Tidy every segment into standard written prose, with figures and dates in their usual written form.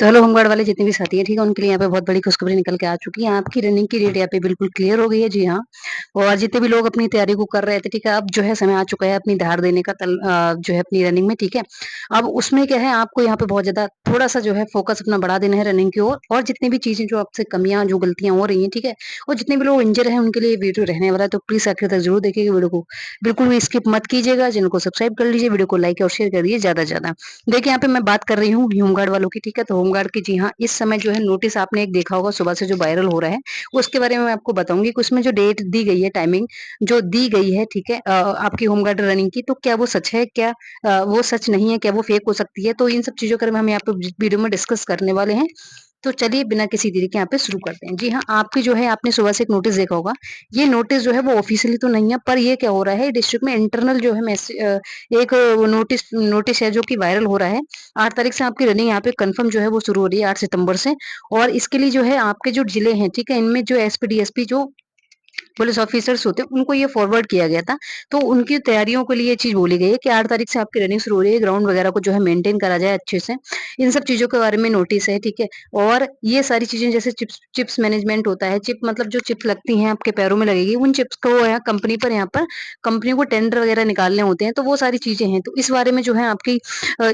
तो hello home guard वाले जितने भी साथी हैं, ठीक है? उनके लिए यहाँ पे बहुत बड़ी खुशखबरी निकल के आ चुकी है। आपकी रनिंग की डेट यहाँ पे बिल्कुल क्लियर हो गई है, जी हाँ। और जितने भी लोग अपनी तैयारी को कर रहे थे, ठीक है? अब जो है समय आ चुका है अपनी धार देने का जो है अपनी रनिंग में, ठीक है? अब उसमें क्या है आपको यहाँ पे बहुत ज़्यादा थोड़ा-सा जो है फ़ोकस अपना बढ़ा देना है रनिंग की ओर और जितनी भी चीज़ें जो आपसे कमियाँ, जो गलतियाँ हो रही हैं, ठीक है? और जितने भी लोग इंजर हैं उनके लिए वीडियो रहने वाला है, तो प्लीज़ आखिर तक ज़रूर देखिएगा वीडियो को। बिल्कुल भी स्किप मत कीजिएगा, चैनल को सब्सक्राइब कर लीजिए, वीडियो को लाइक और शेयर कर दीजिए ज़्यादा से ज़्यादा। देखिए, यहाँ पे मैं बात कर रही हूँ होमगार्ड वालों की, ठीक है? तो होमगार्ड की जी हाँ, इस समय जो है नोटिस आपने एक देखा होगा सुबह से जो वायरल हो रहा है, उसके बारे में मैं आपको बताऊँगी कि उसमें जो डेट दी गई है, टाइमिंग जो दी गई है, ठीक है? आपकी होमगार्ड रनिंग की, तो क्या वो सच है? क्या वो सच नहीं है? क्या वो फेक हो सकती है? तो इन सब चीज़ों के बारे में हम यहाँ पे वीडियो में डिस्कस करने वाले हैं। तो चलिए बिना किसी देरी के यहाँ पे शुरू करते हैं। जी हाँ, आपकी जो है आपने सुबह से एक नोटिस देखा होगा। ये नोटिस जो है वो ऑफ़िशियली तो नहीं है, पर ये क्या हो रहा है डिस्ट्रिक्ट में इंटरनल जो है एक नोटिस नोटिस है जो कि वायरल हो रहा है। 8 तारीख से आपकी रनिंग यहाँ पे कन्फर्म जो है वो शुरू हो रही है 8 सितंबर से और इसके लिए जो है आपके जो जिले हैं, ठीक है? इनमें जो एसपी, डीएसपी जो पुलिस ऑफिसर्स होते हैं, उनको ये फॉरवर्ड किया गया था। तो उनकी तैयारियों के लिए ये चीज़ बोली गई है कि 8 तारीख से आपकी रनिंग शुरू हो रही है, ग्राउंड वगैरह को जो है मेंटेन करा जाए अच्छे से। इन सब चीज़ों के बारे में नोटिस है, ठीक है? और ये सारी चीज़ें जैसे चिप्स चिप्स मैनेजमेंट होता है, चिप मतलब जो चिप्स लगती हैं आपके पैरों में लगेगी, उन चिप्स को यहाँ कंपनी पर यहाँ पर कंपनी को टेंडर वगैरह निकालने होते हैं, तो वो सारी चीज़ें हैं। तो इस बारे में जो है आपकी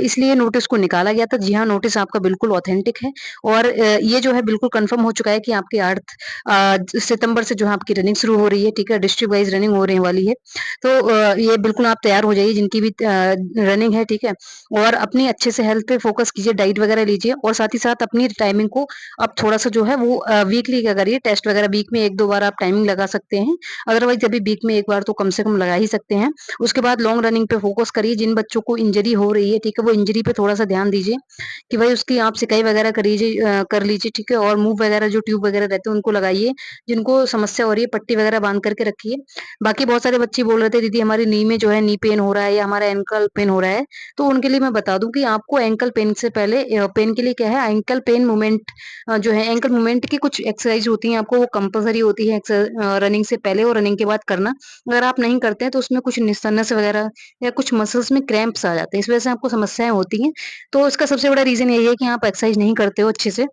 इसलिए नोटिस को निकाला गया था। जी हाँ, नोटिस आपका बिल्कुल ऑथेंटिक है और ये जो है बिल्कुल कन्फर्म हो चुका है कि आपकी 8 सितंबर से जो है आपकी रनिंग शुरू हो रही है, ठीक है? डिस्ट्रिक्ट वाइज़ रनिंग होने वाली है। तो ये बिल्कुल आप तैयार हो जाइए जिनकी भी रनिंग है, ठीक है? और अपनी अच्छे से हेल्थ पे फ़ोकस कीजिए, डाइट वगैरह लीजिए और साथ ही साथ अपनी टाइमिंग को अब थोड़ा-सा जो है वो वीकली क्या करिए टेस्ट वगैरह वीक में 1-2 बार आप टाइमिंग लगा सकते हैं। अदरवाइज़ अभी वीक में 1 बार तो कम से कम लगा ही सकते हैं। उसके बाद लॉन्ग रनिंग पे फ़ोकस करिए, जिन बच्चों को इंजरी हो रही है, ठीक है? वो इंजरी पे थोड़ा-सा ध्यान दीजिए कि भाई उसकी आप सिकाई वगैरह कर लीजिए, ठीक है? और मूव वगैरह जो ट्यूब वगैरह रहते हैं उनको लगाइए। जिनको समस्या हो रही है पट्टी वगैरह बाँध करके रखिए। बाकी बहुत सारे बच्चे बोल रहे थे दीदी हमारी नी में जो है नी पेन हो रहा है या हमारा एंकल पेन हो रहा है। तो उनके लिए मैं बता दूँ कि आपको एंकल पेन से पहले पेन के लिए क्या है एंकल पेन मूवमेंट जो है एंकल मूवमेंट की कुछ एक्सरसाइज़ होती हैं आपको वो कंपल्सरी होती है रनिंग से पहले और रनिंग के बाद करना। अगर आप नहीं करते हैं तो उसमें कुछ निस्तनस वगैरह या कुछ मसल्स में क्रैम्प्स आ जाते हैं। इस वजह से आपको समस्याएँ होती हैं। तो इसका सबसे बड़ा रीज़न यही है कि आप एक्सरसाइज़ नहीं करते हो अच्छे से।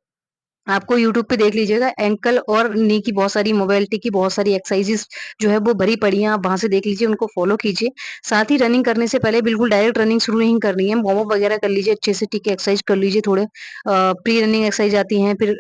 आपको यूट्यूब पे देख लीजिएगा एंकल और नी की बहुत सारी मोबिलिटी की बहुत सारी एक्सरसाइज़ेज़ जो है वो भरी पड़ी हैं, आप वहाँ से देख लीजिए, उनको फ़ॉलो कीजिए। साथ ही रनिंग करने से पहले बिल्कुल डायरेक्ट रनिंग शुरू नहीं करनी है, वार्म अप वगैरह कर लीजिए अच्छे से, ठीक है? एक्सरसाइज़ कर लीजिए थोड़े प्री रनिंग एक्सरसाइज़ आती हैं, फिर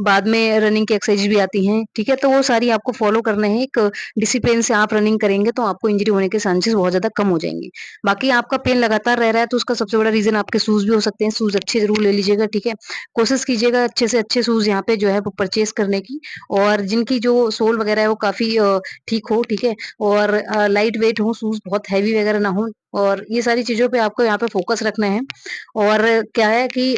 बाद में रनिंग की एक्सरसाइज़ भी आती हैं, ठीक है? तो वो सारी आपको फ़ॉलो करना है, एक डिसिप्लिन से आप रनिंग करेंगे तो आपको इंजरी होने के चांसेस बहुत ज़्यादा कम हो जाएँगे। बाकी आपका पेन लगातार रह रहा है तो उसका सबसे बड़ा रीज़न आपके शूज़ भी हो सकते हैं, शूज़ अच्छे ज़रूर ले लीजिएगा, ठीक है? कोशिश कीजिएगा अच्छे से अच्छे शूज़ यहाँ पे जो है वो परचेज़ करने की और जिनकी जो सोल वगैरह है वो काफ़ी ठीक हो, ठीक है? और लाइट वेट हो शूज़ बहुत हेवी वगैरह ना हो और ये सारी चीज़ों पे आपको यहाँ पे फ़ोकस रखना है। और क्या है कि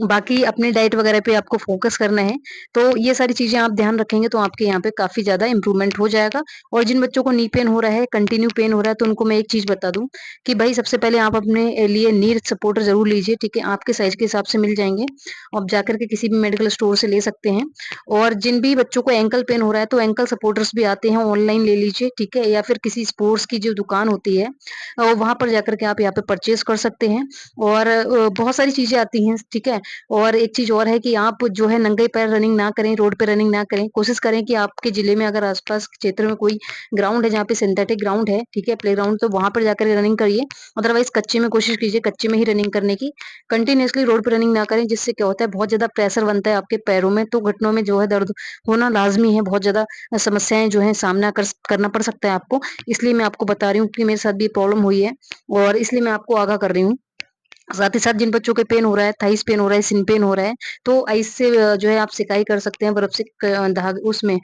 बाकी अपने डाइट वगैरह पे आपको फ़ोकस करना है। तो ये सारी चीज़ें आप ध्यान रखेंगे तो आपके यहाँ पे काफ़ी ज़्यादा इम्प्रूवमेंट हो जाएगा और जिन बच्चों को नी पेन हो रहा है, कंटिन्यू पेन हो रहा है तो उनको मैं एक चीज़ बता दूँ कि भई सबसे पहले आप अपने लिए नी सपोर्टर ज़रूर लीजिए, ठीक है? आपके साइज़ के हिसाब से मिल जाएँगे। आप जाकर के किसी भी मेडिकल स्टोर से ले सकते हैं और जिन भी बच्चों को एंकल पेन हो रहा है तो एंकल सपोर्टर्स भी आते हैं, ऑनलाइन ले लीजिए, ठीक है? या फिर किसी स्पोर्ट्स की जो दुकान होती है वहाँ पर जाकर के आप यहाँ पे परचेज़ कर सकते हैं और बहुत सारी चीज़ें आती हैं, ठीक है? और एक चीज़ और है कि आप जो है नंगे पैर रनिंग ना करें, रोड पे रनिंग ना करें। कोशिश करें कि आपके ज़िले में अगर आस-पास क्षेत्र में कोई ग्राउंड है जहाँ पे सिंथेटिक ग्राउंड है, ठीक है? प्लेग्राउंड तो वहाँ पर जाकर रनिंग करिए। अदरवाइज़ कच्चे में कोशिश कीजिए कच्चे में ही रनिंग करने की। कंटीन्यूअसली रोड पे रनिंग ना करें जिससे क्या होता है बहुत ज़्यादा प्रेशर बनता है आपके पैरों में, तो घुटनों में जो है दर्द होना लाज़मी है। बहुत ज़्यादा समस्याएँ जो हैं सामना करना पड़ सकता है आपको। इसलिए मैं आपको बता रही हूँ कि मेरे साथ भी प्रॉब्लम हुई है और इसलिए मैं आपको आगाह कर रही हूँ। साथ ही साथ जिन बच्चों के पेन हो रहा है, थाइस पेन हो रहा है, शिन पेन हो रहा है, तो आइस से जो है आप सिकाई कर सकते हैं बर्फ से धाग उसमें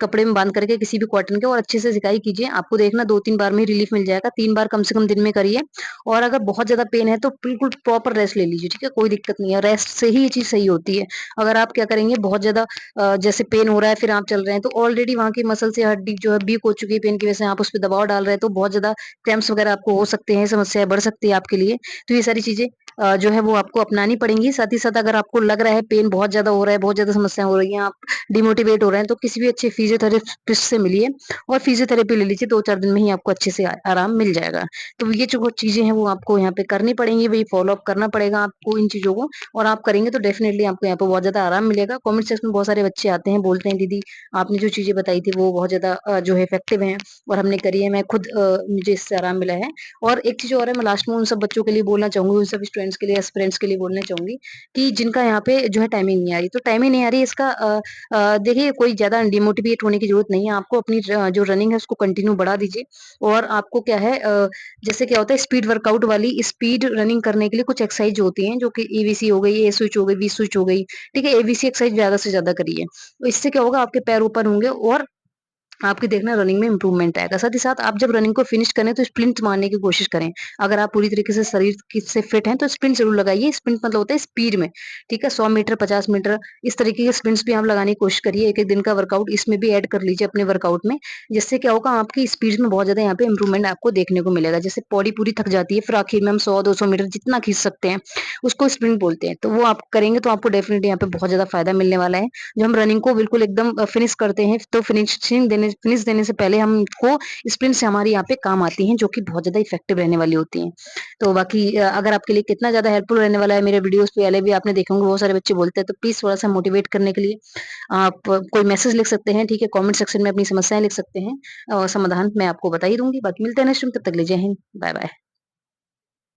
कपड़े में बाँध करके किसी भी कॉटन के और अच्छे से सिकाई कीजिए। आपको देखना 2-3 बार में ही रिलीफ मिल जाएगा, 3 बार कम से कम दिन में करिए और अगर बहुत ज़्यादा पेन है तो बिल्कुल प्रॉपर रेस्ट ले लीजिए, ठीक है? कोई दिक्कत नहीं है, रेस्ट से ही ये चीज़ सही होती है। अगर आप क्या करेंगे बहुत ज़्यादा जैसे पेन हो रहा है फिर आप चल रहे हैं, तो ऑलरेडी वहाँ की मसल्स या हड्डी जो है वीक हो चुकी है पेन की वजह से आप उस पे दबाव डाल रहे हैं, तो बहुत ज़्यादा क्रैम्प्स वगैरह आपको हो सकते हैं, समस्याएँ बढ़ सकती है आपके लिए। तो ये सारी चीज़ें जो है वो आपको अपनानी पड़ेंगी। साथ ही साथ अगर आपको लग रहा है पेन बहुत ज़्यादा हो रहा है, बहुत ज़्यादा समस्या हो रही है, आप डिमोटिवेट हो रहे हैं, तो किसी भी अच्छे फिजियोथेरेपिस्ट से मिलिए और फिजियोथेरेपी ले लीजिए, 2-4 दिन में ही आपको अच्छे से आराम मिल जाएगा। तो ये जो चीज़ें हैं वो आपको यहाँ पे करनी पड़ेंगी, वही फ़ॉलो अप करना पड़ेगा आपको इन चीज़ों को, और आप करेंगे तो डेफ़िनिटली आपको यहाँ पे बहुत ज़्यादा आराम मिलेगा। कमेंट सेक्शन में बहुत सारे बच्चे आते हैं, बोलते हैं दीदी आपने जो चीज़ें बताई थी वो बहुत ज़्यादा जो है इफ़ेक्टिव हैं और हमने करी है, मैं खुद मुझे इससे आराम मिला है। और एक चीज़ और है, मैं लास्ट में उन सब बच्चों के लिए बोलना चाहूँगी, उन सभी स्टूडेंट्स के लिए, एस्पिरेंट्स के लिए बोलना चाहूँगी कि जिनका यहाँ पे जो है टाइमिंग नहीं आ रही, तो टाइमिंग नहीं आ रही है इसका देखिए कोई ज़्यादा डिमोटिवेट होने की ज़रूरत नहीं है, आपको अपनी जो रनिंग है उसको कंटिन्यू बढ़ा दीजिए। और आपको क्या है जैसे क्या होता है स्पीड वर्कआउट वाली स्पीड रनिंग करने के लिए कुछ एक्सरसाइज होती हैं जो कि एवीसी हो गई, ए स्विच हो गई, बी स्विच हो गई, ठीक है? एवीसी एक्सरसाइज ज़्यादा से ज़्यादा करिए। तो इससे क्या होगा आपके पैर ओपन होंगे और आपकी देखना रनिंग में इम्प्रूवमेंट आएगा। साथ ही साथ आप जब रनिंग को फिनिश करें तो स्प्रिंट मारने की कोशिश करें। अगर आप पूरी तरीके से शरीर से फिट हैं तो स्प्रिंट ज़रूर लगाइए। स्प्रिंट मतलब होता है स्पीड में, ठीक है? 100 मीटर, 50 मीटर इस तरीके के स्प्रिंट्स भी आप लगाने की कोशिश करिए। एक-एक दिन का वर्कआउट इसमें भी ऐड कर लीजिए अपने वर्कआउट में। जिससे क्या होगा आपकी स्पीड में बहुत ज़्यादा यहाँ पे इम्प्रूवमेंट आपको देखने को मिलेगा। जैसे बॉडी पूरी थक जाती है फिर आखिर में हम 100-200 मीटर जितना खींच सकते हैं, उसको स्प्रिंट बोलते हैं। तो वो आप करेंगे तो आपको डेफिनिटली यहाँ पे बहुत ज़्यादा फ़ायदा मिलने वाला है। जब हम रनिंग को बिल्कुल एकदम फिनिश करते हैं तो फिनिश देने से पहले हमको स्प्रिंट्स से हमारे यहाँ पे काम आती हैं जो कि बहुत ज़्यादा इफेक्टिव रहने वाली होती हैं। तो बाकी अगर आपके लिए कितना ज़्यादा हेल्पफुल रहने वाला है मेरे वीडियोज़ पहले भी आपने देखे होंगे बहुत सारे बच्चे बोलते हैं तो प्लीज़ थोड़ा-सा मोटिवेट करने के लिए आप कोई मैसेज लिख सकते हैं, ठीक है? कमेंट सेक्शन में अपनी समस्याएँ लिख सकते हैं और समाधान मैं आपको बता ही दूँगी। बाकी मिलते हैं नेक्स्ट टाइम, तब तक के लिए जय हिंद, बाय-बाय।